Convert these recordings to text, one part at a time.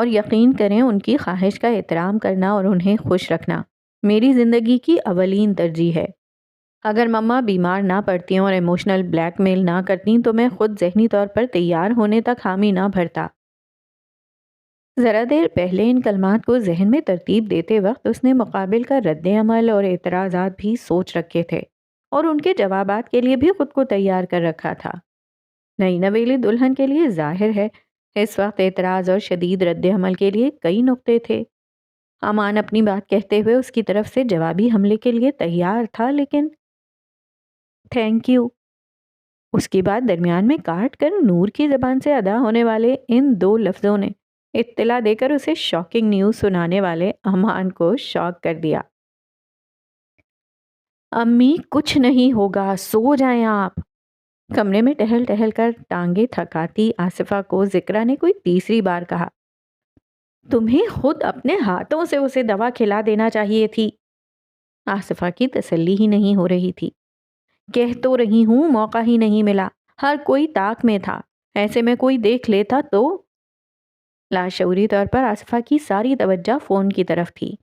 اور یقین کریں ان کی خواہش کا احترام کرنا اور انہیں خوش رکھنا میری زندگی کی اولین ترجیح ہے۔ اگر مما بیمار نہ پڑتی اور ایموشنل بلیک میل نہ کرتی تو میں خود ذہنی طور پر تیار ہونے تک حامی نہ بھرتا۔ ذرا دیر پہلے ان کلمات کو ذہن میں ترتیب دیتے وقت اس نے مقابل کا رد عمل اور اعتراضات بھی سوچ رکھے تھے اور ان کے جوابات کے لیے بھی خود کو تیار کر رکھا تھا۔ نئی نویلی دلہن کے لیے ظاہر ہے اس وقت اعتراض اور شدید رد عمل کے لیے کئی نقطے تھے۔ امان اپنی بات کہتے ہوئے اس کی طرف سے جوابی حملے کے لیے تیار تھا، لیکن تھینک یو اس کی بات درمیان میں کاٹ کر نور کی زبان سے ادا ہونے والے ان دو لفظوں نے اطلاع دے کر اسے شاکنگ نیوز سنانے والے امان کو شاک کر دیا۔ امی کچھ نہیں ہوگا، سو جائیں آپ۔ کمرے میں ٹہل ٹہل کر ٹانگیں تھکاتی آصفہ کو ذکرا نے کوئی تیسری بار کہا، تمہیں خود اپنے ہاتھوں سے اسے دوا کھلا دینا چاہیے تھی۔ آصفہ کی تسلی ہی نہیں ہو رہی تھی۔ کہہ تو رہی ہوں موقع ہی نہیں ملا، ہر کوئی طاق میں تھا، ایسے میں کوئی دیکھ لیتا تو۔ لاشعوری طور پر آصفہ کی ساری توجہ فون کی طرف تھی۔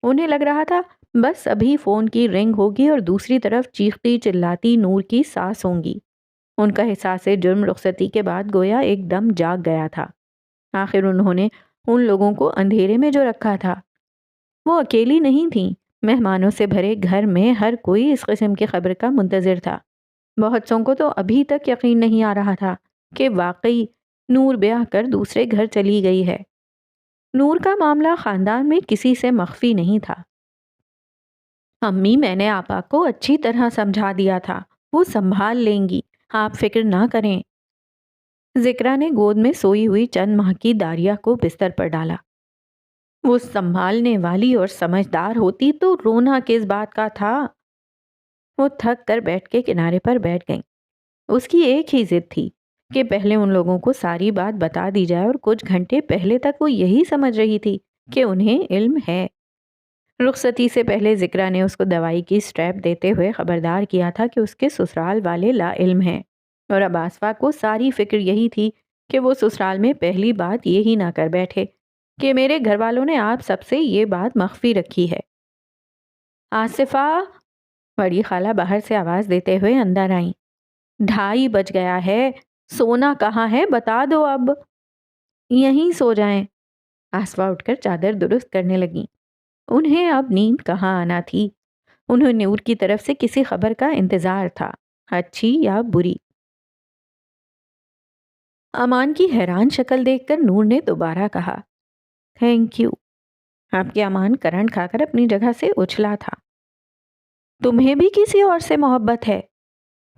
انہیں لگ رہا تھا بس ابھی فون کی رنگ ہوگی اور دوسری طرف چیختی چلاتی نور کی سانس ہوں گی۔ ان کا احساس جرم رخصتی کے بعد گویا ایک دم جاگ گیا تھا۔ آخر انہوں نے ان لوگوں کو اندھیرے میں جو رکھا تھا۔ وہ اکیلی نہیں تھیں، مہمانوں سے بھرے گھر میں ہر کوئی اس قسم کی خبر کا منتظر تھا۔ بہت سوں کو تو ابھی تک یقین نہیں آ رہا تھا کہ واقعی نور بیاہ کر دوسرے گھر چلی گئی ہے۔ نور کا معاملہ خاندان میں کسی سے مخفی نہیں تھا۔ امی میں نے آپا کو اچھی طرح سمجھا دیا تھا، وہ سنبھال لیں گی، آپ فکر نہ کریں۔ ذکرا نے گود میں سوئی ہوئی چند ماہ کی داریہ کو بستر پر ڈالا۔ وہ سنبھالنے والی اور سمجھدار ہوتی تو رونا کس بات کا تھا۔ وہ تھک کر بیٹھ کے کنارے پر بیٹھ گئیں۔ اس کی ایک ہی ضد تھی کہ پہلے ان لوگوں کو ساری بات بتا دی جائے، اور کچھ گھنٹے پہلے تک وہ یہی سمجھ رہی تھی کہ انہیں علم ہے۔ رخصتی سے پہلے ذکرا نے اس کو دوائی کی سٹریپ دیتے ہوئے خبردار کیا تھا کہ اس کے سسرال والے لا علم ہیں، اور اب آصفہ کو ساری فکر یہی تھی کہ وہ سسرال میں پہلی بات یہی نہ کر بیٹھے کہ میرے گھر والوں نے آپ سب سے یہ بات مخفی رکھی ہے۔ آصفہ، بڑی خالہ باہر سے آواز دیتے ہوئے اندر آئیں۔ 2:30 بج گیا ہے، سونا کہاں ہے بتا دو اب۔ یہیں سو جائیں۔ آصفہ اٹھ کر چادر درست کرنے لگیں۔ انہیں اب نیند کہاں آنا تھی۔ انہیں نور کی طرف سے کسی خبر کا انتظار تھا، اچھی یا بری۔ امان کی حیران شکل دیکھ کر نور نے دوبارہ کہا، تھینک یو۔ آپ کے امان کرنٹ کھا کر اپنی جگہ سے اچھلا تھا۔ تمہیں بھی کسی اور سے محبت ہے؟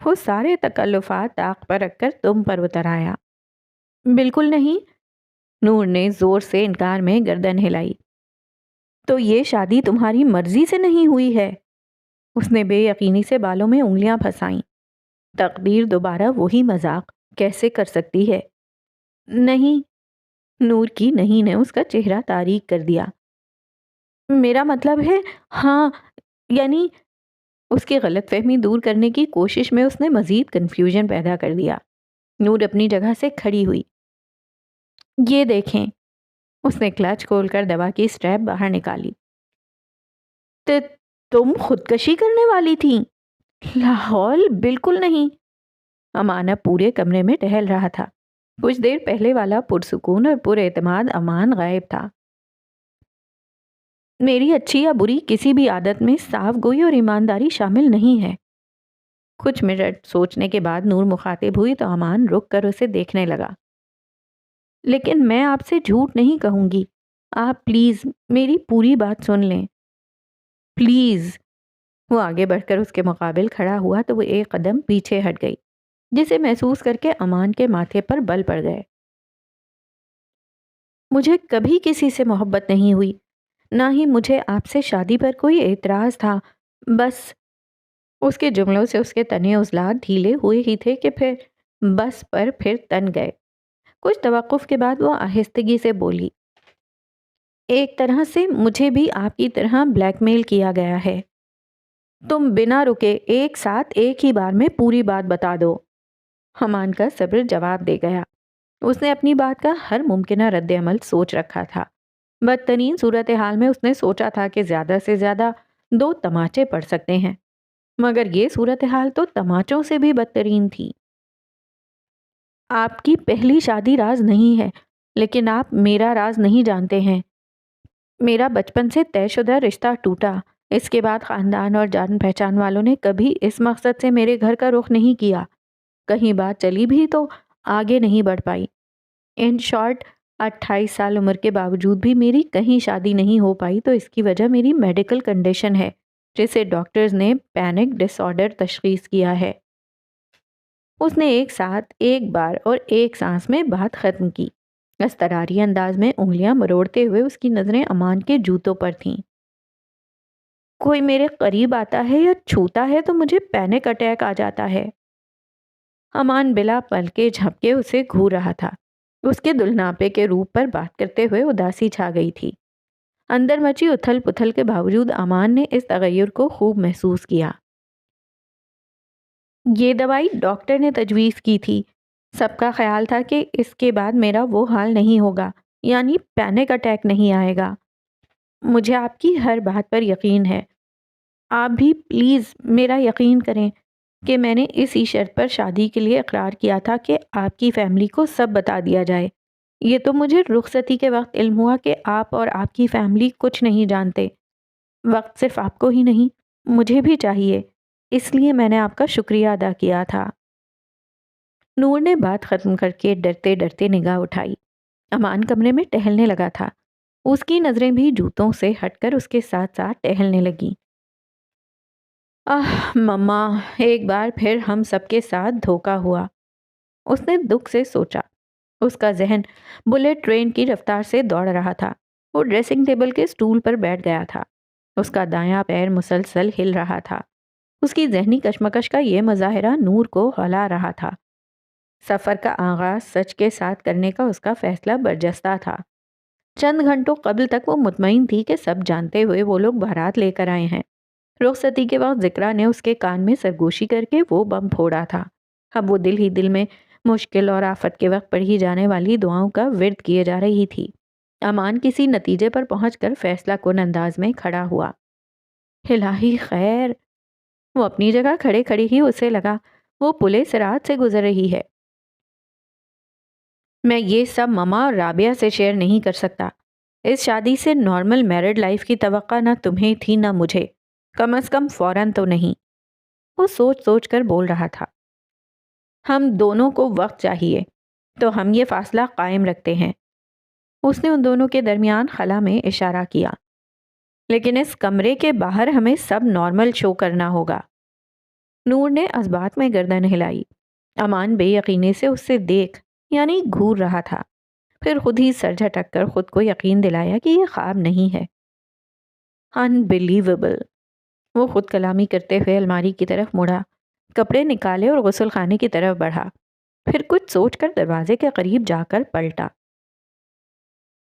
وہ سارے تکلفات طاق پر رکھ کر تم پر اتر آیا۔ بالکل نہیں، نور نے زور سے انکار میں گردن ہلائی۔ تو یہ شادی تمہاری مرضی سے نہیں ہوئی ہے؟ اس نے بے یقینی سے بالوں میں انگلیاں پھنسائیں۔ تقدیر دوبارہ وہی مذاق کیسے کر سکتی ہے؟ نہیں، نور کی نہیں نے اس کا چہرہ تاریک کر دیا۔ میرا مطلب ہے ہاں، یعنی اس کی غلط فہمی دور کرنے کی کوشش میں اس نے مزید کنفیوژن پیدا کر دیا۔ نور اپنی جگہ سے کھڑی ہوئی۔ یہ دیکھیں، اس نے کلچ کھول کر دوا کی سٹریپ باہر نکالی۔ تم خودکشی کرنے والی تھیں؟ لاحول بالکل نہیں۔ امان اب پورے کمرے میں ٹہل رہا تھا۔ کچھ دیر پہلے والا پرسکون اور پر اعتماد امان غائب تھا۔ میری اچھی یا بری کسی بھی عادت میں صاف گوئی اور ایمانداری شامل نہیں ہے۔ کچھ منٹ سوچنے کے بعد نور مخاطب ہوئی تو امان رک کر اسے دیکھنے لگا۔ لیکن میں آپ سے جھوٹ نہیں کہوں گی، آپ پلیز میری پوری بات سن لیں، پلیز۔ وہ آگے بڑھ کر اس کے مقابل کھڑا ہوا تو وہ ایک قدم پیچھے ہٹ گئی، جسے محسوس کر کے امان کے ماتھے پر بل پڑ گئے۔ مجھے کبھی کسی سے محبت نہیں ہوئی، نہ ہی مجھے آپ سے شادی پر کوئی اعتراض تھا، بس۔ اس کے جملوں سے اس کے تنے عضلات ڈھیلے ہوئے ہی تھے کہ پھر بس پر پھر تن گئے۔ کچھ توقف کے بعد وہ آہستگی سے بولی، ایک طرح سے مجھے بھی آپ کی طرح بلیک میل کیا گیا ہے۔ تم بنا رکے ایک ساتھ ایک ہی بار میں پوری بات بتا دو۔ امان کا صبر جواب دے گیا۔ اس نے اپنی بات کا ہر ممکنہ رد عمل سوچ رکھا تھا۔ بدترین صورتحال میں اس نے سوچا تھا کہ زیادہ سے زیادہ 2 تماچے پڑ سکتے ہیں، مگر یہ صورتحال تو تماچوں سے بھی بدترین تھی۔ آپ کی پہلی شادی راز نہیں ہے، لیکن آپ میرا راز نہیں جانتے ہیں۔ میرا بچپن سے طے شدہ رشتہ ٹوٹا، اس کے بعد خاندان اور جان پہچان والوں نے کبھی اس مقصد سے میرے گھر کا رخ نہیں کیا۔ کہیں بات چلی بھی تو آگے نہیں بڑھ پائی۔ ان شارٹ 28 سال عمر کے باوجود بھی میری کہیں شادی نہیں ہو پائی تو اس کی وجہ میری میڈیکل کنڈیشن ہے، جسے ڈاکٹرز نے پینک ڈس آرڈر تشخیص کیا ہے۔ اس نے ایک ساتھ ایک بار اور ایک سانس میں بات ختم کی۔ اضطراری انداز میں انگلیاں مروڑتے ہوئے اس کی نظریں امان کے جوتوں پر تھیں۔ کوئی میرے قریب آتا ہے یا چھوتا ہے تو مجھے پینک اٹیک آ جاتا ہے۔ امان بلا پلکے جھپکے اسے گھور رہا تھا۔ اس کے دلہناپے کے روپ پر بات کرتے ہوئے اداسی چھا گئی تھی۔ اندر مچی اتھل پتھل کے باوجود امان نے اس تغیر کو خوب محسوس کیا۔ یہ دوائی ڈاکٹر نے تجویز کی تھی۔ سب کا خیال تھا کہ اس کے بعد میرا وہ حال نہیں ہوگا، یعنی پینک اٹیک نہیں آئے گا۔ مجھے آپ کی ہر بات پر یقین ہے۔ آپ بھی پلیز میرا یقین کریں کہ میں نے اسی شرط پر شادی کے لیے اقرار کیا تھا کہ آپ کی فیملی کو سب بتا دیا جائے۔ یہ تو مجھے رخصتی کے وقت علم ہوا کہ آپ اور آپ کی فیملی کچھ نہیں جانتے۔ وقت صرف آپ کو ہی نہیں، مجھے بھی چاہیے، اس لیے میں نے آپ کا شکریہ ادا کیا تھا۔ نور نے بات ختم کر کے ڈرتے ڈرتے نگاہ اٹھائی۔ امان کمرے میں ٹہلنے لگا تھا۔ اس کی نظریں بھی جوتوں سے ہٹ کر اس کے ساتھ ساتھ ٹہلنے لگیں۔ مما، ایک بار پھر ہم سب کے ساتھ دھوکا ہوا، اس نے دکھ سے سوچا۔ اس کا ذہن بلیٹ ٹرین کی رفتار سے دوڑ رہا تھا۔ وہ ڈریسنگ ٹیبل کے سٹول پر بیٹھ گیا تھا۔ اس کا دایاں پیر مسلسل ہل رہا تھا۔ اس کی ذہنی کشمکش کا یہ مظاہرہ نور کو ہلا رہا تھا۔ سفر کا آغاز سچ کے ساتھ کرنے کا اس کا فیصلہ برجستہ تھا۔ چند گھنٹوں قبل تک وہ مطمئن تھی کہ سب جانتے ہوئے وہ لوگ بارات لے کر آئے ہیں۔ رخصتی کے وقت ذکرا نے اس کے کان میں سرگوشی کر کے وہ بم پھوڑا تھا۔ اب وہ دل ہی دل میں مشکل اور آفت کے وقت پڑھی جانے والی دعاؤں کا ورد کیے جا رہی تھی۔ امان کسی نتیجے پر پہنچ کر فیصلہ کن انداز میں کھڑا ہوا۔ الہی خیر! وہ اپنی جگہ کھڑے کھڑے ہی اسے لگا وہ پلے صراط سے گزر رہی ہے۔ میں یہ سب مما اور رابعہ سے شیئر نہیں کر سکتا۔ اس شادی سے نارمل میرڈ لائف کی توقع نہ تمہیں تھی نہ مجھے، کم از کم فوراً تو نہیں۔ وہ سوچ سوچ کر بول رہا تھا۔ ہم دونوں کو وقت چاہیے، تو ہم یہ فاصلہ قائم رکھتے ہیں۔ اس نے ان دونوں کے درمیان خلا میں اشارہ کیا۔ لیکن اس کمرے کے باہر ہمیں سب نارمل شو کرنا ہوگا۔ نور نے اسبات میں گردن ہلائی۔ امان بے یقینی سے اس سے دیکھ یعنی گھور رہا تھا، پھر خود ہی سر جھٹک کر خود کو یقین دلایا کہ یہ خواب نہیں ہے۔ انبیلیویبل! وہ خود کلامی کرتے ہوئے الماری کی طرف مڑا، کپڑے نکالے اور غسل خانے کی طرف بڑھا، پھر کچھ سوچ کر دروازے کے قریب جا کر پلٹا۔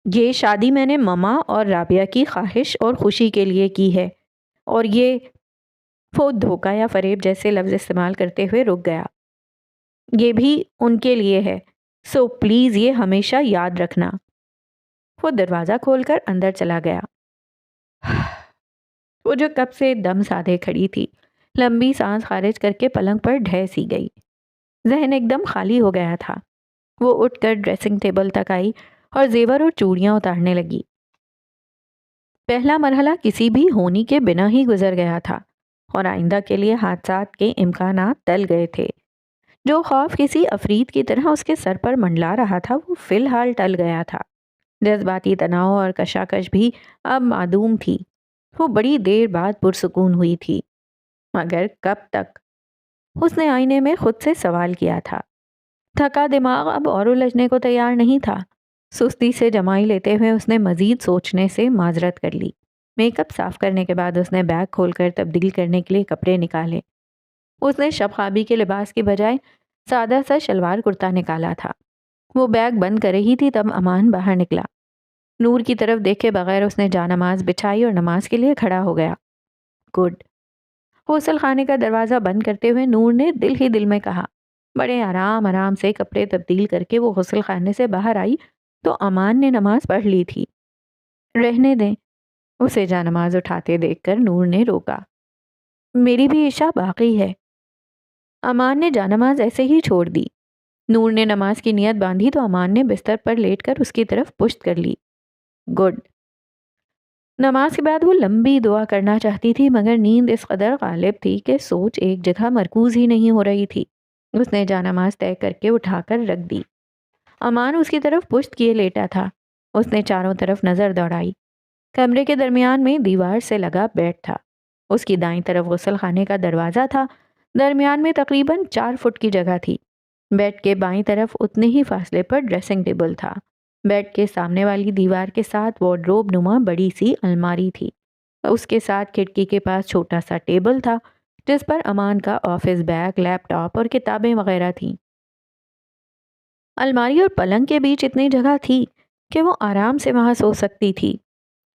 یہ شادی میں نے مما اور رابعہ کی خواہش اور خوشی کے لیے کی ہے، اور یہ وہ دھوکہ یا فریب جیسے لفظ استعمال کرتے ہوئے رک گیا۔ یہ بھی ان کے لیے ہے، سو پلیز یہ ہمیشہ یاد رکھنا۔ وہ دروازہ کھول کر اندر چلا گیا۔ وہ جو کب سے دم سادھے کھڑی تھی، لمبی سانس خارج کر کے پلنگ پر ڈھہ سی گئی۔ ذہن ایک دم خالی ہو گیا تھا۔ وہ اٹھ کر ڈریسنگ ٹیبل تک آئی اور زیور اور چوڑیاں اتارنے لگی۔ پہلا مرحلہ کسی بھی ہونی کے بنا ہی گزر گیا تھا، اور آئندہ کے لیے حادثات کے امکانات ٹل گئے تھے۔ جو خوف کسی عفریت کی طرح اس کے سر پر منڈلا رہا تھا وہ فی الحال ٹل گیا تھا۔ جذباتی تناؤ اور کشاکش بھی اب معدوم تھی۔ وہ بڑی دیر بعد پرسکون ہوئی تھی، مگر کب تک؟ اس نے آئینے میں خود سے سوال کیا تھا۔ تھکا دماغ اب اور الجھنے کو تیار نہیں تھا۔ سستی سے جمائی لیتے ہوئے اس نے مزید سوچنے سے معذرت کر لی۔ میک اپ صاف کرنے کے بعد اس نے بیگ کھول کر تبدیل کرنے کے لیے کپڑے نکالے۔ اس نے شب خوابی کے لباس کی بجائے سادہ سا شلوار کرتا نکالا تھا۔ وہ بیگ بند کر رہی تھی تب امان باہر نکلا۔ نور کی طرف دیکھے بغیر اس نے جانماز بچھائی اور نماز کے لیے کھڑا ہو گیا۔ گڈ! غسل خانے کا دروازہ بند کرتے ہوئے نور نے دل ہی دل میں کہا، بڑے آرام آرام سے کپڑے تبدیل کر کے وہ غسل خانے سے باہر آئی تو امان نے نماز پڑھ لی تھی۔ رہنے دیں، اسے جا نماز اٹھاتے دیکھ کر نور نے روکا۔ میری بھی عشاء باقی ہے۔ امان نے جا نماز ایسے ہی چھوڑ دی۔ نور نے نماز کی نیت باندھی تو امان نے بستر پر لیٹ کر اس کی طرف پشت کر لی۔ گڈ۔ نماز کے بعد وہ لمبی دعا کرنا چاہتی تھی مگر نیند اس قدر غالب تھی کہ سوچ ایک جگہ مرکوز ہی نہیں ہو رہی تھی۔ اس نے جا نماز طے کر کے اٹھا کر رکھ دی۔ امان اس کی طرف پشت کیے لیٹا تھا۔ اس نے چاروں طرف نظر دوڑائی۔ کمرے کے درمیان میں دیوار سے لگا بیڈ تھا۔ اس کی دائیں طرف غسل خانے کا دروازہ تھا۔ درمیان میں تقریباً 4 فٹ کی جگہ تھی۔ بیڈ کے بائیں طرف اتنے ہی فاصلے پر ڈریسنگ ٹیبل تھا۔ بیڈ کے سامنے والی دیوار کے ساتھ وارڈروب نما بڑی سی الماری تھی۔ اس کے ساتھ کھڑکی کے پاس چھوٹا سا ٹیبل تھا جس پر امان کا آفس بیگ، لیپ ٹاپ اور کتابیں وغیرہ تھیں۔ الماری اور پلنگ کے بیچ اتنی جگہ تھی کہ وہ آرام سے وہاں سو سکتی تھی۔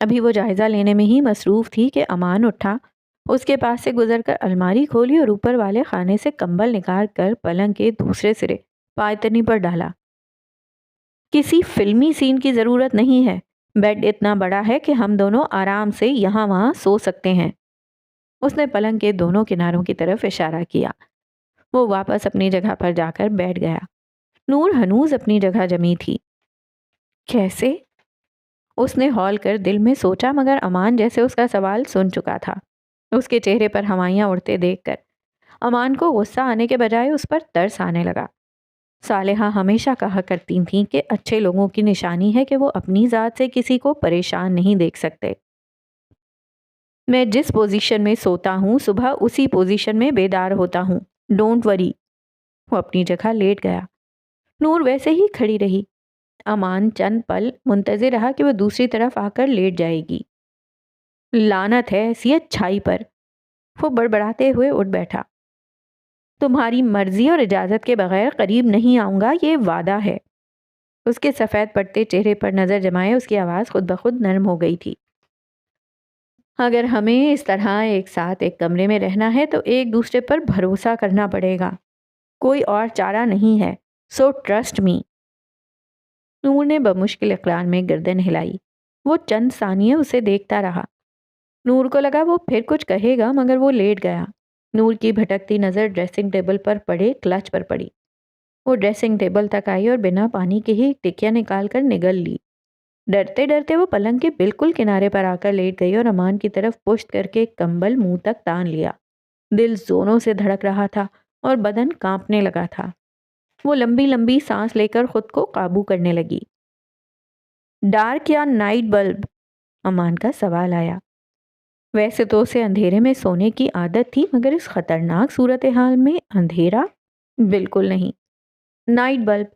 ابھی وہ جائزہ لینے میں ہی مصروف تھی کہ امان اٹھا، اس کے پاس سے گزر کر الماری کھولی اور اوپر والے خانے سے کمبل نکال کر پلنگ کے دوسرے سرے پایتنی پر ڈالا۔ کسی فلمی سین کی ضرورت نہیں ہے، بیڈ اتنا بڑا ہے کہ ہم دونوں آرام سے یہاں وہاں سو سکتے ہیں۔ اس نے پلنگ کے دونوں کناروں کی طرف اشارہ کیا۔ وہ واپس اپنی جگہ پر جا کر بیٹھ گیا۔ نور ہنوز اپنی جگہ جمی تھی۔ کیسے؟ اس نے ہال کر دل میں سوچا مگر امان جیسے اس کا سوال سن چکا تھا۔ اس کے چہرے پر ہوائیاں اڑتے دیکھ کر امان کو غصہ آنے کے بجائے اس پر ترس آنے لگا۔ صالحہ ہمیشہ کہا کرتی تھیں کہ اچھے لوگوں کی نشانی ہے کہ وہ اپنی ذات سے کسی کو پریشان نہیں دیکھ سکتے۔ میں جس پوزیشن میں سوتا ہوں صبح اسی پوزیشن میں بیدار ہوتا ہوں، ڈونٹ وری۔ وہ اپنی جگہ لیٹ گیا۔ نور ویسے ہی کھڑی رہی۔ امان چند پل منتظر رہا کہ وہ دوسری طرف آ کر لیٹ جائے گی۔ لعنت ہے ایسی اچھائی پر، وہ بڑبڑاتے ہوئے اٹھ بیٹھا۔ تمہاری مرضی اور اجازت کے بغیر قریب نہیں آؤں گا، یہ وعدہ ہے۔ اس کے سفید پڑتے چہرے پر نظر جمائے اس کی آواز خود بخود نرم ہو گئی تھی۔ اگر ہمیں اس طرح ایک ساتھ ایک کمرے میں رہنا ہے تو ایک دوسرے پر بھروسہ کرنا پڑے گا، کوئی اور چارہ نہیں ہے، سو ٹرسٹ می۔ نور نے بمشکل اقرار میں گردن ہلائی۔ وہ چند ثانیے اسے دیکھتا رہا۔ نور کو لگا وہ پھر کچھ کہے گا مگر وہ لیٹ گیا۔ نور کی بھٹکتی نظر ڈریسنگ ٹیبل پر پڑے کلچ پر پڑی۔ وہ ڈریسنگ ٹیبل تک آئی اور بنا پانی کے ہی ٹکیا نکال کر نگل لی۔ ڈرتے ڈرتے وہ پلنگ کے بالکل کنارے پر آ کر لیٹ گئی اور امان کی طرف پشت کر کے کمبل منہ تک تان لیا۔ دل زوروں سے دھڑک رہا تھا اور بدن کانپنے لگا تھا۔ وہ لمبی لمبی سانس لے کر خود کو قابو کرنے لگی۔ ڈارک یا نائٹ بلب؟ امان کا سوال آیا۔ ویسے تو اسے اندھیرے میں سونے کی عادت تھی مگر اس خطرناک صورتحال میں اندھیرا؟ بالکل نہیں، نائٹ بلب۔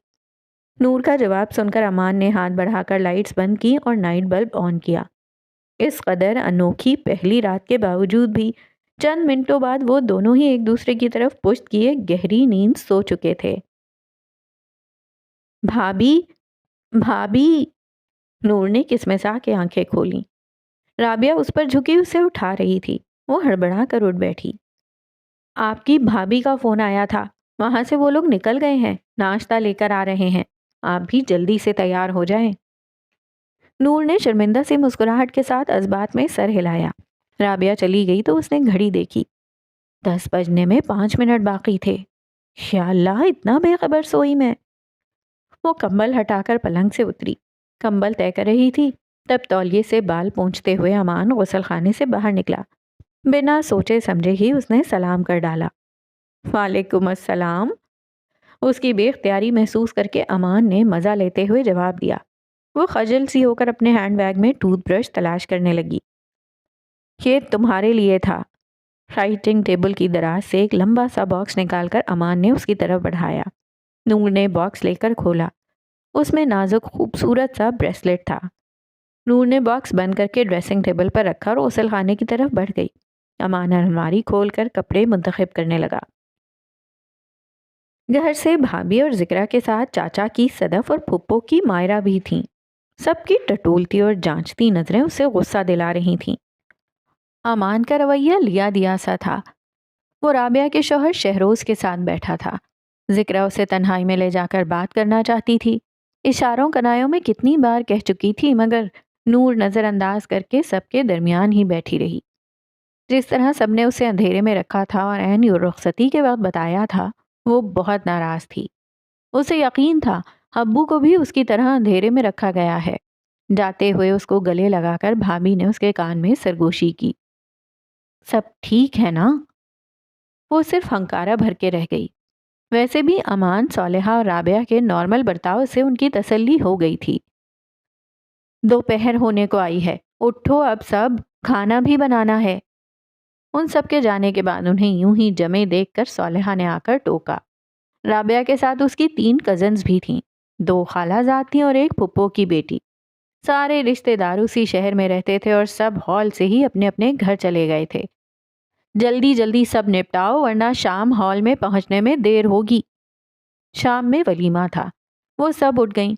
نور کا جواب سن کر امان نے ہاتھ بڑھا کر لائٹس بند کی اور نائٹ بلب آن کیا۔ اس قدر انوکھی پہلی رات کے باوجود بھی چند منٹوں بعد وہ دونوں ہی ایک دوسرے کی طرف پشت کیے گہری نیند سو چکے تھے۔ بھابی، بھابی! نور نے کسمسا کے آنکھیں کھولیں۔ رابعہ اس پر جھکی اسے اٹھا رہی تھی۔ وہ ہڑبڑا کر اٹھ بیٹھی۔ آپ کی بھابی کا فون آیا تھا، وہاں سے وہ لوگ نکل گئے ہیں، ناشتہ لے کر آ رہے ہیں، آپ بھی جلدی سے تیار ہو جائیں۔ نور نے شرمندہ سے مسکراہٹ کے ساتھ اثبات میں سر ہلایا۔ رابعہ چلی گئی تو اس نے گھڑی دیکھی۔ 10 بجنے میں 5 منٹ باقی تھے۔ یا اللہ، اتنا بے خبر سوئی میں۔ وہ کمبل ہٹا کر پلنگ سے اتری۔ کمبل طے کر رہی تھی تب تولیے سے بال پونچھتے ہوئے امان غسل خانے سے باہر نکلا۔ بنا سوچے سمجھے ہی اس نے سلام کر ڈالا۔ وعلیکم السلام۔ اس کی بے اختیاری محسوس کر کے امان نے مزہ لیتے ہوئے جواب دیا۔ وہ خجل سی ہو کر اپنے ہینڈ بیگ میں ٹوتھ برش تلاش کرنے لگی۔ یہ تمہارے لیے تھا۔ رائٹنگ ٹیبل کی دراز سے ایک لمبا سا باکس نکال کر امان نے اس کی طرف بڑھایا۔ نور نے باکس لے کر کھولا۔ اس میں نازک خوبصورت سا بریسلٹ تھا۔ نور نے باکس بند کر کے ڈریسنگ ٹیبل پر رکھا اور غسل خانے کی طرف بڑھ گئی۔ امان الماری کھول کر کپڑے منتخب کرنے لگا۔ گھر سے بھابھی اور ذکرا کے ساتھ چاچا کی صدف اور پھپھو کی مائرہ بھی تھیں۔ سب کی ٹٹولتی اور جانچتی نظریں اسے غصہ دلا رہی تھیں۔ امان کا رویہ لیا دیا سا تھا۔ وہ رابعہ کے شوہر شہروز کے ساتھ بیٹھا تھا۔ ذکرہ اسے تنہائی میں لے جا کر بات کرنا چاہتی تھی، اشاروں کنایوں میں کتنی بار کہہ چکی تھی، مگر نور نظر انداز کر کے سب کے درمیان ہی بیٹھی رہی۔ جس طرح سب نے اسے اندھیرے میں رکھا تھا اور عین رخصتی کے وقت بتایا تھا، وہ بہت ناراض تھی۔ اسے یقین تھا ابو کو بھی اس کی طرح اندھیرے میں رکھا گیا ہے۔ جاتے ہوئے اس کو گلے لگا کر بھابھی نے اس کے کان میں سرگوشی کی۔ سب ٹھیک ہے نا؟ وہ صرف ہنکارہ بھر کے رہ گئی۔ ویسے بھی امان، صالحہ اور رابعہ کے نارمل برتاؤ سے ان کی تسلی ہو گئی تھی۔ دوپہر ہونے کو آئی ہے، اٹھو اب سب، کھانا بھی بنانا ہے۔ ان سب کے جانے کے بعد انہیں یوں ہی جمے دیکھ کر صالحہ نے آ کر ٹوکا۔ رابعہ کے ساتھ اس کی 3 کزنز بھی تھیں، 2 خالہ زاد تھیں اور ایک پھپھو کی بیٹی۔ سارے رشتے دار اسی شہر میں رہتے تھے اور سب ہال سے ہی اپنے اپنے گھر چلے گئے تھے۔ جلدی جلدی سب نپٹاؤ ورنہ شام ہال میں پہنچنے میں دیر ہوگی۔ شام میں ولیمہ تھا۔ وہ سب اٹھ گئیں۔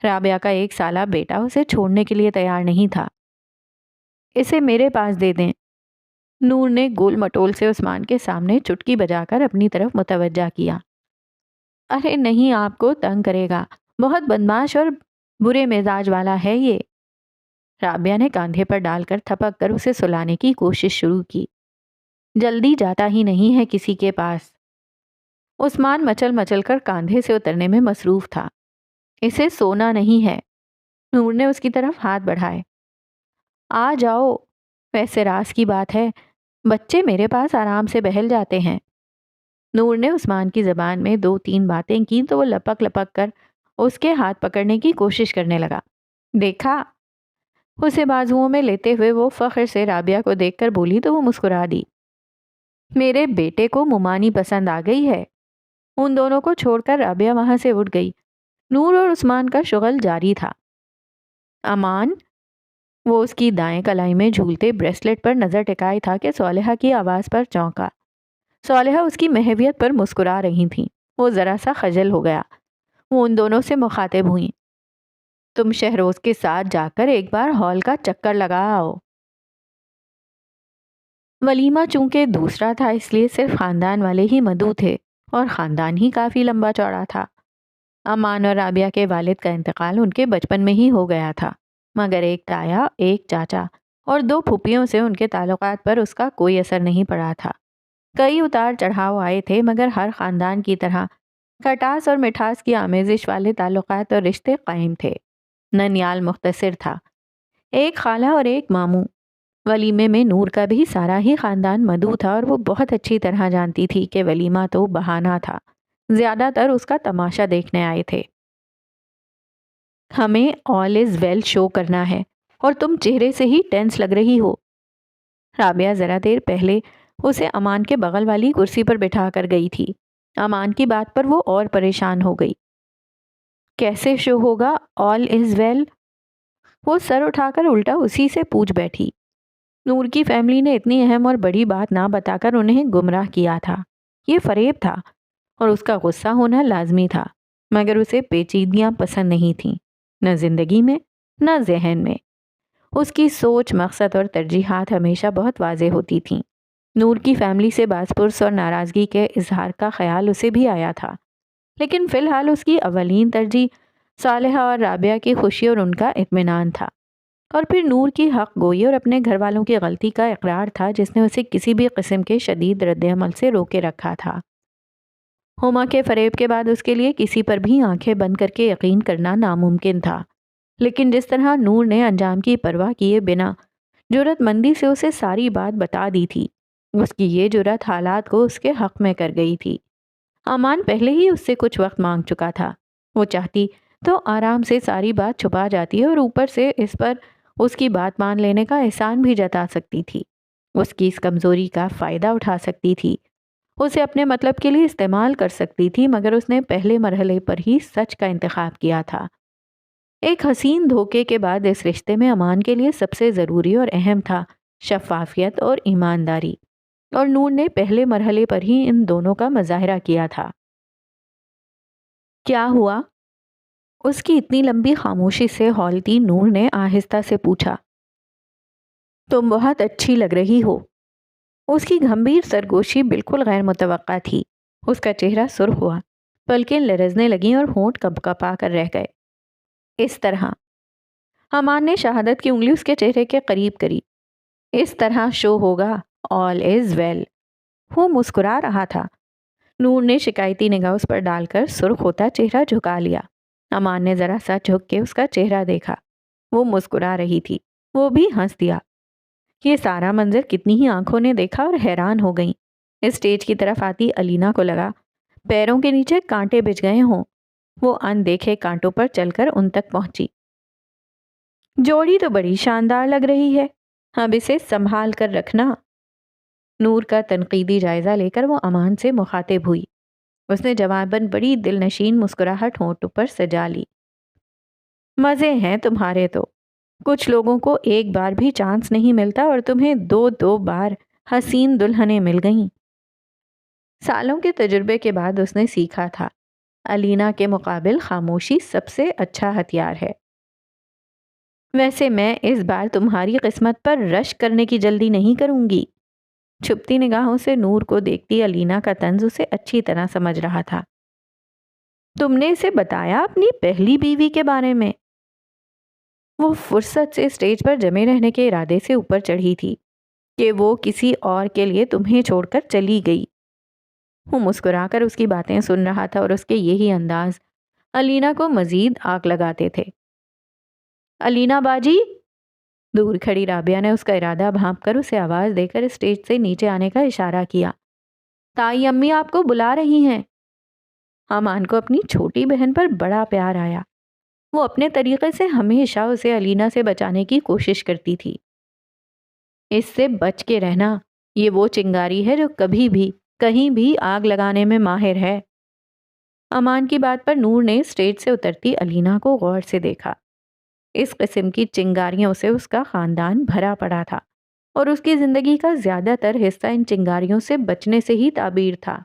رابعہ کا 1 سالہ بیٹا اسے چھوڑنے کے لیے تیار نہیں تھا۔ اسے میرے پاس دے دیں، نور نے گول مٹول سے عثمان کے سامنے چٹکی بجا کر اپنی طرف متوجہ کیا۔ ارے نہیں، آپ کو تنگ کرے گا، بہت بدماش اور برے مزاج والا ہے یہ۔ رابعہ نے کاندھے پر ڈال کر تھپک کر اسے سلانے کی کوشش شروع کی۔ جلدی جاتا ہی نہیں ہے کسی کے پاس۔ عثمان مچل مچل کر کاندھے سے اترنے میں مصروف تھا۔ اسے سونا نہیں ہے۔ نور نے اس کی طرف ہاتھ بڑھائے۔ آ جاؤ، ویسے راز کی بات ہے، بچے میرے پاس آرام سے بہل جاتے ہیں۔ نور نے عثمان کی زبان میں 2-3 باتیں کی تو وہ لپک لپک کر اس کے ہاتھ پکڑنے کی کوشش کرنے لگا۔ دیکھا؟ اسے بازوؤں میں لیتے ہوئے وہ فخر سے رابعہ کو دیکھ کر بولی تو وہ مسکرا دی۔ میرے بیٹے کو ممانی پسند آ گئی ہے۔ ان دونوں کو چھوڑ کر رابعہ وہاں سے اٹھ گئی۔ نور اور عثمان کا شغل جاری تھا۔ امان، وہ اس کی دائیں کلائی میں جھولتے بریسلٹ پر نظر ٹکائے تھا کہ صالحہ کی آواز پر چونکا۔ صالحہ اس کی محویت پر مسکرا رہی تھیں۔ وہ ذرا سا خجل ہو گیا۔ وہ ان دونوں سے مخاطب ہوئیں۔ تم شہروز کے ساتھ جا کر ایک بار ہال کا چکر لگا آؤ۔ ولیمہ چونکہ دوسرا تھا اس لیے صرف خاندان والے ہی مدعو تھے اور خاندان ہی کافی لمبا چوڑا تھا۔ امان اور رابعہ کے والد کا انتقال ان کے بچپن میں ہی ہو گیا تھا، مگر ایک تایا، ایک چاچا اور 2 پھوپھیوں سے ان کے تعلقات پر اس کا کوئی اثر نہیں پڑا تھا۔ کئی اتار چڑھاؤ آئے تھے مگر ہر خاندان کی طرح کھٹاس اور مٹھاس کی آمیزش والے تعلقات اور رشتے قائم تھے۔ ننیال مختصر تھا، ایک خالہ اور ایک ماموں۔ ولیمے میں نور کا بھی سارا ہی خاندان مدعو تھا اور وہ بہت اچھی طرح جانتی تھی کہ ولیمہ تو بہانہ تھا، زیادہ تر اس کا تماشا دیکھنے آئے تھے۔ ہمیں آل از ویل شو کرنا ہے اور تم چہرے سے ہی ٹینس لگ رہی ہو۔ رابعہ ذرا دیر پہلے اسے امان کے بغل والی کرسی پر بٹھا کر گئی تھی۔ امان کی بات پر وہ اور پریشان ہو گئی۔ کیسے شو ہوگا آل از ویل؟ وہ سر اٹھا کر الٹا اسی سے پوچھ بیٹھی۔ نور کی فیملی نے اتنی اہم اور بڑی بات نہ بتا کر انہیں گمراہ کیا تھا۔ یہ فریب تھا اور اس کا غصہ ہونا لازمی تھا، مگر اسے پیچیدگیاں پسند نہیں تھیں، نہ زندگی میں نہ ذہن میں۔ اس کی سوچ، مقصد اور ترجیحات ہمیشہ بہت واضح ہوتی تھیں۔ نور کی فیملی سے باز پرس اور ناراضگی کے اظہار کا خیال اسے بھی آیا تھا، لیکن فی الحال اس کی اولین ترجیح صالحہ اور رابعہ کی خوشی اور ان کا اطمینان تھا، اور پھر نور کی حق گوئی اور اپنے گھر والوں کی غلطی کا اقرار تھا جس نے اسے کسی بھی قسم کے شدید رد عمل سے روکے رکھا تھا۔ ہما کے فریب کے بعد اس کے لیے کسی پر بھی آنکھیں بند کر کے یقین کرنا ناممکن تھا، لیکن جس طرح نور نے انجام کی پرواہ کیے بنا جرأت مندی سے اسے ساری بات بتا دی تھی، اس کی یہ جرأت حالات کو اس کے حق میں کر گئی تھی۔ امان پہلے ہی اس سے کچھ وقت مانگ چکا تھا۔ وہ چاہتی تو آرام سے ساری بات چھپا جاتی اور اوپر سے اس پر اس کی بات مان لینے کا احسان بھی جتا سکتی تھی۔ اس کی اس کمزوری کا فائدہ اٹھا سکتی تھی، اسے اپنے مطلب کے لیے استعمال کر سکتی تھی، مگر اس نے پہلے مرحلے پر ہی سچ کا انتخاب کیا تھا۔ ایک حسین دھوکے کے بعد اس رشتے میں امان کے لیے سب سے ضروری اور اہم تھا شفافیت اور ایمانداری، اور نور نے پہلے مرحلے پر ہی ان دونوں کا مظاہرہ کیا تھا۔ کیا ہوا؟ اس کی اتنی لمبی خاموشی سے ہولتی نور نے آہستہ سے پوچھا۔ تم بہت اچھی لگ رہی ہو۔ اس کی گھمبیر سرگوشی بالکل غیر متوقع تھی۔ اس کا چہرہ سرخ ہوا۔ پلکیں لرزنے لگیں اور ہونٹ کپکپا کر رہ گئے۔ اس طرح امان نے شہادت کی انگلی اس کے چہرے کے قریب کری۔ اس طرح شو ہوگا، آل از ویل۔ وہ مسکرا رہا تھا۔ نور نے شکایتی نگاہ اس پر ڈال کر سرخ ہوتا چہرہ جھکا لیا۔ امان نے ذرا سا جھک کے اس کا چہرہ دیکھا۔ وہ مسکرا رہی تھی۔ وہ بھی ہنس دیا۔ یہ سارا منظر کتنی ہی آنکھوں نے دیکھا اور حیران ہو گئیں۔ اسٹیج کی طرف آتی علینا کو لگا پیروں کے نیچے کانٹے بچھ گئے ہوں۔ وہ ان دیکھے کانٹوں پر چل کر ان تک پہنچی۔ جوڑی تو بڑی شاندار لگ رہی ہے، اب اسے سنبھال کر رکھنا۔ نور کا تنقیدی جائزہ لے کر وہ امان سے مخاطب ہوئی۔ اس نے جواباً بڑی دل نشین مسکراہٹ ہونٹوں پر سجا لی۔ مزے ہیں تمہارے تو، کچھ لوگوں کو ایک بار بھی چانس نہیں ملتا اور تمہیں دو دو بار حسین دلہنیں مل گئیں۔ سالوں کے تجربے کے بعد اس نے سیکھا تھا، علینا کے مقابل خاموشی سب سے اچھا ہتھیار ہے۔ ویسے میں اس بار تمہاری قسمت پر رشک کرنے کی جلدی نہیں کروں گی۔ چھپتی نگاہوں سے نور کو دیکھتی علینا کا طنز اسے اچھی طرح سمجھ رہا تھا۔ تم نے اسے بتایا اپنی پہلی بیوی کے بارے میں؟ وہ فرصت سے اسٹیج پر جمے رہنے کے ارادے سے اوپر چڑھی تھی کہ وہ کسی اور کے لیے تمہیں چھوڑ کر چلی گئی۔ وہ مسکرا کر اس کی باتیں سن رہا تھا اور اس کے یہی انداز علینا کو مزید آگ لگاتے تھے۔ علینا باجی! دور کھڑی رابعہ نے اس کا ارادہ بھانپ کر اسے آواز دے کر اسٹیج سے نیچے آنے کا اشارہ کیا۔ تائی امی آپ کو بلا رہی ہیں۔ امان کو اپنی چھوٹی بہن پر بڑا پیار آیا۔ وہ اپنے طریقے سے ہمیشہ اسے علینا سے بچانے کی کوشش کرتی تھی۔ اس سے بچ کے رہنا، یہ وہ چنگاری ہے جو کبھی بھی کہیں بھی آگ لگانے میں ماہر ہے۔ امان کی بات پر نور نے اسٹیج سے اترتی علینا کو غور سے دیکھا۔ اس قسم کی چنگاریوں سے اس کا خاندان بھرا پڑا تھا اور اس کی زندگی کا زیادہ تر حصہ ان چنگاریوں سے بچنے سے ہی تعبیر تھا۔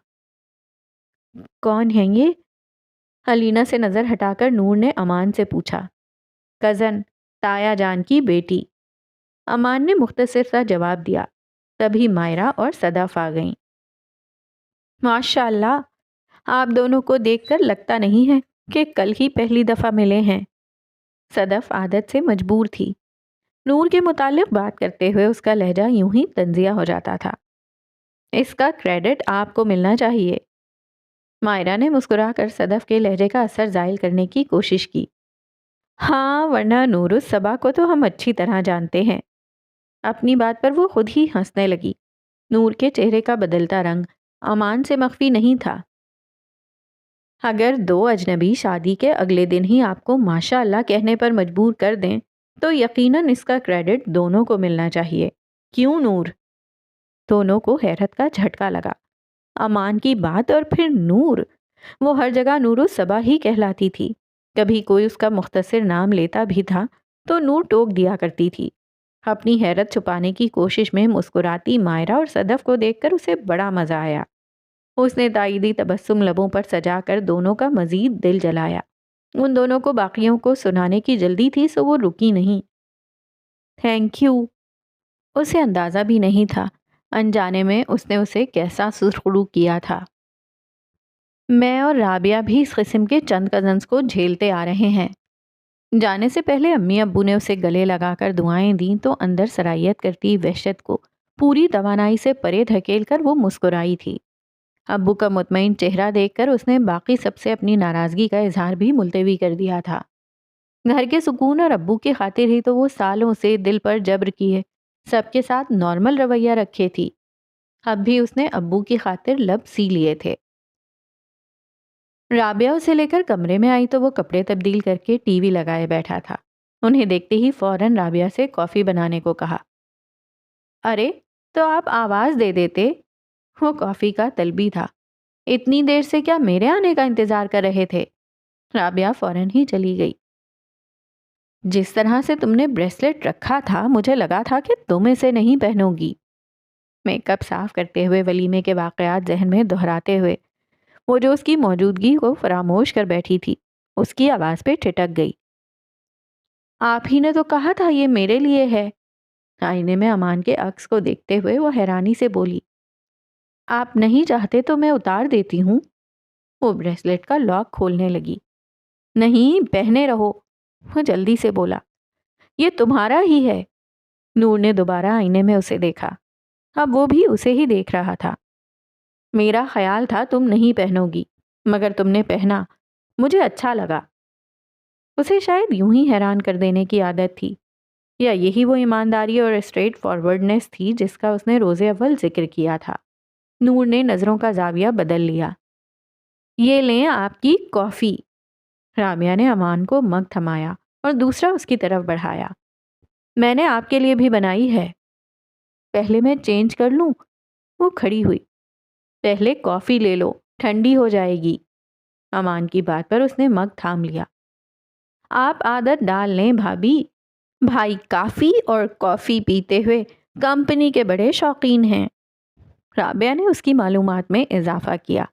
کون ہیں یہ؟ علینا سے نظر ہٹا کر نور نے امان سے پوچھا۔ کزن، تایا جان کی بیٹی۔ امان نے مختصر سا جواب دیا۔ تبھی مائرہ اور صدف آ گئیں۔ ماشاء اللہ، آپ دونوں کو دیکھ کر لگتا نہیں ہے کہ کل ہی پہلی دفعہ ملے ہیں۔ صدف عادت سے مجبور تھی۔ نور کے متعلق بات کرتے ہوئے اس کا لہجہ یوں ہی تنزیہ ہو جاتا تھا۔ اس کا کریڈٹ آپ کو ملنا چاہیے۔ مائرہ نے مسکرا کر صدف کے لہجے کا اثر زائل کرنے کی کوشش کی۔ ہاں، ورنہ نور الصبا کو تو ہم اچھی طرح جانتے ہیں۔ اپنی بات پر وہ خود ہی ہنسنے لگی۔ نور کے چہرے کا بدلتا رنگ امان سے مخفی نہیں تھا۔ اگر دو اجنبی شادی کے اگلے دن ہی آپ کو ماشاء اللہ کہنے پر مجبور کر دیں تو یقیناً اس کا کریڈٹ دونوں کو ملنا چاہیے۔ کیوں نور؟ دونوں کو حیرت کا جھٹکا لگا۔ امان کی بات اور پھر نور! وہ ہر جگہ نور الصبا ہی کہلاتی تھی۔ کبھی کوئی اس کا مختصر نام لیتا بھی تھا تو نور ٹوک دیا کرتی تھی۔ اپنی حیرت چھپانے کی کوشش میں مسکراتی مائرہ اور صدف کو دیکھ کر اسے بڑا مزہ آیا۔ اس نے تائیدی تبسم لبوں پر سجا کر دونوں کا مزید دل جلایا۔ ان دونوں کو باقیوں کو سنانے کی جلدی تھی سو وہ رکی نہیں۔ Thank you. اسے اندازہ بھی نہیں تھا انجانے میں اس نے اسے کیسا سرخرو کیا تھا۔ میں اور رابعہ بھی اس قسم کے چند کزنز کو جھیلتے آ رہے ہیں۔ جانے سے پہلے امی ابو نے اسے گلے لگا کر دعائیں دیں تو اندر سرایت کرتی وحشت کو پوری توانائی سے پرے دھکیل کر وہ مسکرائی تھی۔ ابو کا مطمئن چہرہ دیکھ کر اس نے باقی سب سے اپنی ناراضگی کا اظہار بھی ملتوی کر دیا تھا۔ گھر کے سکون اور ابو کی خاطر ہی تو وہ سالوں سے دل پر جبر کیے سب کے ساتھ نارمل رویہ رکھے تھی۔ اب بھی اس نے ابو کی خاطر لب سی لیے تھے۔ رابعہ اسے لے کر کمرے میں آئی تو وہ کپڑے تبدیل کر کے ٹی وی لگائے بیٹھا تھا۔ انہیں دیکھتے ہی فوراً رابعہ سے کافی بنانے کو کہا۔ ارے تو آپ آواز دے دیتے۔ وہ کافی کا طلبی تھا۔ اتنی دیر سے کیا میرے آنے کا انتظار کر رہے تھے؟ رابعہ فوراً ہی چلی گئی۔ جس طرح سے تم نے بریسلٹ رکھا تھا مجھے لگا تھا کہ تم اسے نہیں پہنو گی۔ میک اپ صاف کرتے ہوئے ولیمے کے واقعات ذہن میں دہراتے ہوئے وہ جو اس کی موجودگی کو فراموش کر بیٹھی تھی اس کی آواز پہ ٹھٹک گئی۔ آپ ہی نے تو کہا تھا یہ میرے لیے ہے۔ آئینے میں امان کے عکس کو دیکھتے ہوئے وہ حیرانی سے بولی۔ آپ نہیں چاہتے تو میں اتار دیتی ہوں۔ وہ بریسلیٹ کا لاک کھولنے لگی۔ نہیں، پہنے رہو، وہ جلدی سے بولا۔ یہ تمہارا ہی ہے۔ نور نے دوبارہ آئینے میں اسے دیکھا۔ اب وہ بھی اسے ہی دیکھ رہا تھا۔ میرا خیال تھا تم نہیں پہنو گی، مگر تم نے پہنا، مجھے اچھا لگا۔ اسے شاید یوں ہی حیران کر دینے کی عادت تھی، یا یہی وہ ایمانداری اور اسٹریٹ فارورڈنس تھی جس کا اس نے روز اول ذکر کیا تھا۔ نور نے نظروں کا زاویہ بدل لیا۔ یہ لیں آپ کی کافی۔ رابعہ نے امان کو مگ تھمایا اور دوسرا اس کی طرف بڑھایا۔ میں نے آپ کے لیے بھی بنائی ہے۔ پہلے میں چینج کر لوں؟ وہ کھڑی ہوئی۔ پہلے کافی لے لو، ٹھنڈی ہو جائے گی۔ امان کی بات پر اس نے مگ تھام لیا۔ آپ عادت ڈال لیں بھابی، بھائی کافی اور کافی پیتے ہوئے کمپنی کے بڑے شوقین ہیں۔ رابعہ نے اس کی معلومات میں اضافہ کیا۔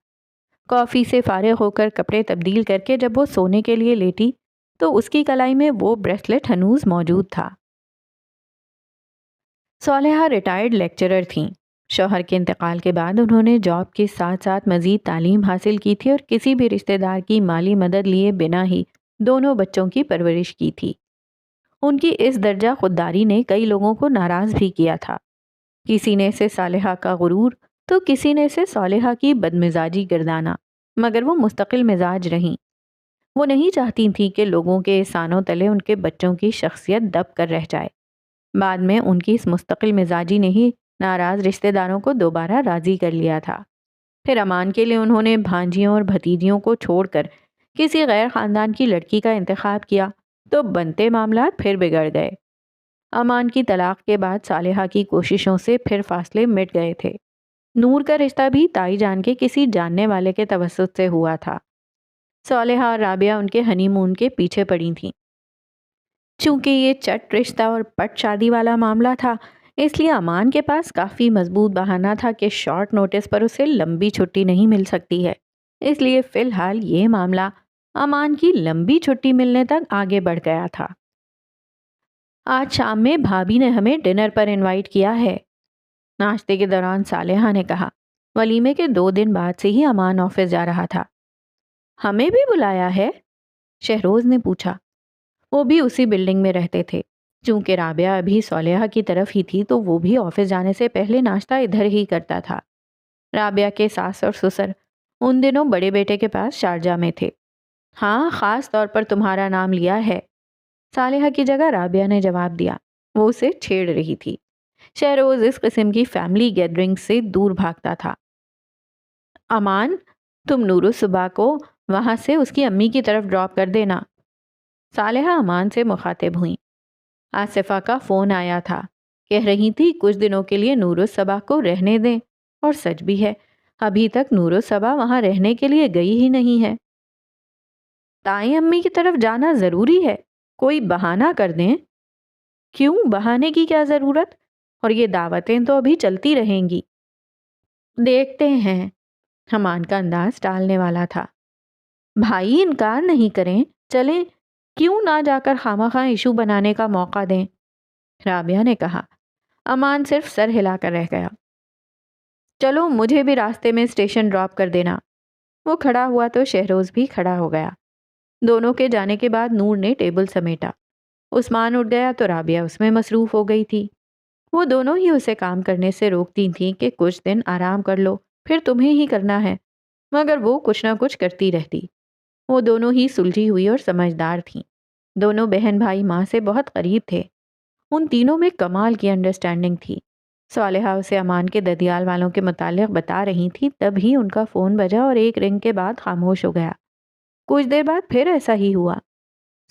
کافی سے فارغ ہو کر کپڑے تبدیل کر کے جب وہ سونے کے لیے لیٹی تو اس کی کلائی میں وہ بریسلٹ ہنوز موجود تھا۔ صالحہ ریٹائرڈ لیکچرر تھیں۔ شوہر کے انتقال کے بعد انہوں نے جاب کے ساتھ ساتھ مزید تعلیم حاصل کی تھی اور کسی بھی رشتہ دار کی مالی مدد لیے بنا ہی دونوں بچوں کی پرورش کی تھی۔ ان کی اس درجہ خودداری نے کئی لوگوں کو ناراض بھی کیا تھا۔ کسی نے اسے صالحہ کا غرور تو کسی نے اسے صالحہ کی بدمزاجی گردانا، مگر وہ مستقل مزاج رہیں۔ وہ نہیں چاہتی تھیں کہ لوگوں کے احسانوں تلے ان کے بچوں کی شخصیت دب کر رہ جائے۔ بعد میں ان کی اس مستقل مزاجی نے ہی ناراض رشتہ داروں کو دوبارہ راضی کر لیا تھا۔ پھر امان کے لیے انہوں نے بھانجیوں اور بھتیجیوں کو چھوڑ کر کسی غیر خاندان کی لڑکی کا انتخاب کیا تو بنتے معاملات پھر بگڑ گئے۔ امان کی طلاق کے بعد صالحہ کی کوششوں سے پھر فاصلے مٹ گئے تھے۔ نور کا رشتہ بھی تائی جان کے کسی جاننے والے کے توسط سے ہوا تھا۔ صالحہ اور رابعہ ان کے ہنی مون کے پیچھے پڑی تھیں۔ چونکہ یہ چٹ رشتہ اور پٹ شادی والا معاملہ تھا، اس لیے امان کے پاس کافی مضبوط بہانہ تھا کہ شارٹ نوٹس پر اسے لمبی چھٹی نہیں مل سکتی ہے۔ اس لیے فی الحال یہ معاملہ امان کی لمبی چھٹی ملنے تک آگے بڑھ گیا تھا۔ آج شام میں بھابھی نے ہمیں ڈنر پر انوائٹ کیا ہے، ناشتے کے دوران صالحہ نے کہا۔ ولیمے کے 2 دن بعد سے ہی امان آفس جا رہا تھا۔ ہمیں بھی بلایا ہے؟ شہروز نے پوچھا۔ وہ بھی اسی بلڈنگ میں رہتے تھے۔ چونکہ رابعہ ابھی صالحہ کی طرف ہی تھی تو وہ بھی آفس جانے سے پہلے ناشتہ ادھر ہی کرتا تھا۔ رابعہ کے ساس اور سسر ان دنوں بڑے بیٹے کے پاس شارجہ میں تھے۔ ہاں، خاص طور پر تمہارا نام لیا ہے، صالحہ کی جگہ رابعہ نے جواب دیا۔ وہ اسے چھیڑ رہی تھی۔ شہروز اس قسم کی فیملی گیدرنگ سے دور بھاگتا تھا۔ امان، تم نور الصبح کو وہاں سے اس کی امی کی طرف ڈراپ کر دینا۔ صالحہ امان سے مخاطب ہوئیں۔ آصفہ کا فون آیا تھا، کہہ رہی تھی کچھ دنوں کے لیے نور الصبح کو رہنے دیں، اور سچ بھی ہے، ابھی تک نور الصبح وہاں رہنے کے لیے گئی ہی نہیں ہے۔ تائیں امی کی طرف جانا ضروری ہے، کوئی بہانہ کر دیں۔ کیوں، بہانے کی کیا ضرورت؟ اور یہ دعوتیں تو ابھی چلتی رہیں گی۔ دیکھتے ہیں۔ امان کا انداز ٹالنے والا تھا۔ بھائی انکار نہیں کریں، چلیں، کیوں نہ جا کر خواہ ایشو بنانے کا موقع دیں، رابعہ نے کہا۔ امان صرف سر ہلا کر رہ گیا۔ چلو، مجھے بھی راستے میں اسٹیشن ڈراپ کر دینا۔ وہ کھڑا ہوا تو شہروز بھی کھڑا ہو گیا۔ دونوں کے جانے کے بعد نور نے ٹیبل سمیٹا۔ عثمان اٹھ گیا تو رابعہ اس میں مصروف ہو گئی تھی۔ وہ دونوں ہی اسے کام کرنے سے روکتی تھیں کہ کچھ دن آرام کر لو، پھر تمہیں ہی کرنا ہے، مگر وہ کچھ نہ کچھ کرتی رہتی۔ وہ دونوں ہی سلجھی ہوئی اور سمجھدار تھیں۔ دونوں بہن بھائی ماں سے بہت قریب تھے۔ ان تینوں میں کمال کی انڈرسٹینڈنگ تھی۔ صالحہ اسے امان کے ددیال والوں کے متعلق بتا رہی تھی، تب ہی ان کا فون بجا اور ایک رنگ کے بعد خاموش ہو گیا۔ کچھ دیر بعد پھر ایسا ہی ہوا۔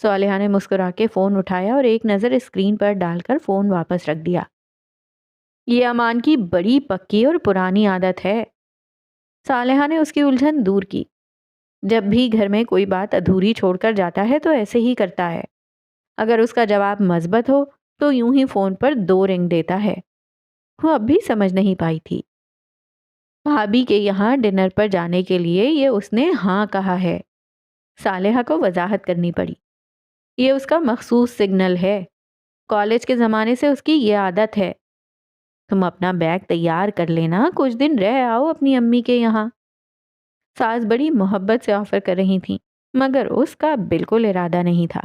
صالحہ نے مسکرا کے فون اٹھایا اور ایک نظر اسکرین پر ڈال کر فون واپس رکھ دیا۔ یہ امان کی بڑی پکی اور پرانی عادت ہے۔ صالحہ نے اس کی الجھن دور کی۔ جب بھی گھر میں کوئی بات ادھوری چھوڑ کر جاتا ہے تو ایسے ہی کرتا ہے۔ اگر اس کا جواب مثبت ہو تو یوں ہی فون پر 2 رنگ دیتا ہے۔ وہ اب بھی سمجھ نہیں پائی تھی۔ بھابھی کے یہاں ڈنر پر جانے کے لیے یہ اس نے ہاں کہا ہے۔ صالحہ کو وضاحت کرنی پڑی۔ یہ اس کا مخصوص سگنل ہے۔ کالج کے زمانے سے اس کی یہ عادت ہے۔ تم اپنا بیگ تیار کر لینا، کچھ دن رہ آؤ اپنی امی کے یہاں۔ ساس بڑی محبت سے آفر کر رہی تھیں، مگر اس کا بالکل ارادہ نہیں تھا۔